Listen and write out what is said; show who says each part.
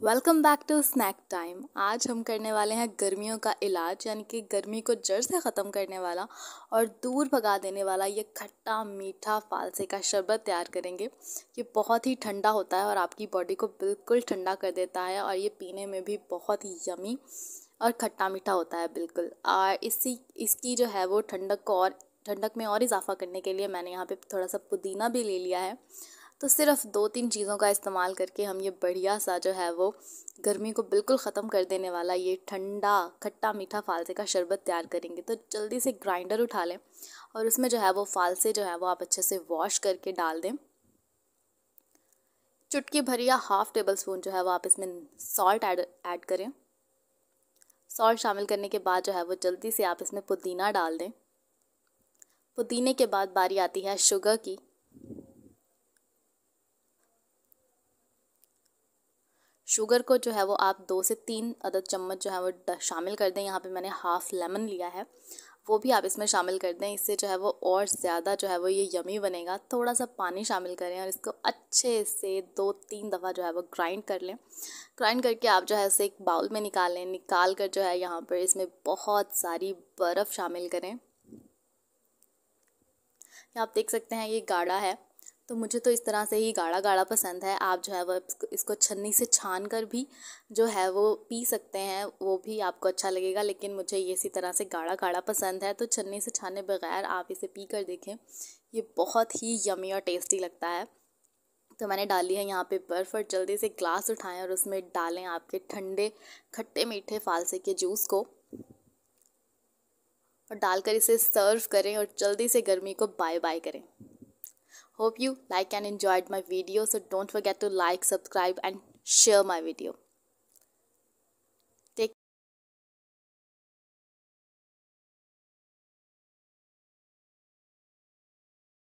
Speaker 1: Welcome back to snack time. आज हम करने वाले हैं गर्मियों का इलाज, यानी कि गर्मी को जड़ से ख़त्म करने वाला और दूर भगा देने वाला ये खट्टा मीठा फालसे का शरबत तैयार करेंगे। ये बहुत ही ठंडा होता है और आपकी बॉडी को बिल्कुल ठंडा कर देता है और ये पीने में भी बहुत ही यमी और खट्टा मीठा होता है बिल्कुल। और इसकी जो है वो ठंडक में और इजाफा करने के लिए मैंने यहाँ पे थोड़ा सा पुदीना भी ले लिया है। तो सिर्फ 2-3 चीज़ों का इस्तेमाल करके हम ये बढ़िया सा जो है वो गर्मी को बिल्कुल ख़त्म कर देने वाला ये ठंडा खट्टा मीठा फालसे का शरबत तैयार करेंगे। तो जल्दी से ग्राइंडर उठा लें और उसमें जो है वो फालसे जो है वो आप अच्छे से वॉश करके डाल दें। चुटकी भर या हाफ़ टेबल स्पून जो है वो आप इसमें सॉल्ट ऐड करें। सॉल्ट शामिल करने के बाद जो है वो जल्दी से आप इसमें पुदीना डाल दें। पुदीने के बाद बारी आती है शुगर की। शुगर को जो है वो आप 2 से 3 अदद चम्मच जो है वो शामिल कर दें। यहाँ पे मैंने हाफ़ लेमन लिया है, वो भी आप इसमें शामिल कर दें। इससे जो है वो और ज़्यादा जो है वो ये यमी बनेगा। थोड़ा सा पानी शामिल करें और इसको अच्छे से 2-3 दफ़ा जो है वो ग्राइंड कर लें। ग्राइंड करके आप जो है इसे एक बाउल में निकाल लें। निकाल कर जो है यहाँ पर इसमें बहुत सारी बर्फ़ शामिल करें। आप देख सकते हैं ये गाढ़ा है, तो मुझे तो इस तरह से ही गाढ़ा गाढ़ा पसंद है। आप जो है वो इसको छन्नी से छान कर भी जो है वो पी सकते हैं, वो भी आपको अच्छा लगेगा, लेकिन मुझे ये इसी तरह से गाढ़ा गाढ़ा पसंद है। तो छन्नी से छाने बगैर आप इसे पी कर देखें, ये बहुत ही यमी और टेस्टी लगता है। तो मैंने डाली है यहाँ पे बर्फ़ और जल्दी से ग्लास उठाएं और उसमें डालें आपके ठंडे खट्टे मीठे फालसे के जूस को और डालकर इसे सर्व करें और जल्दी से गर्मी को बाय बाय करें। Hope you like and enjoyed my video, so don't forget to like, subscribe and share my video.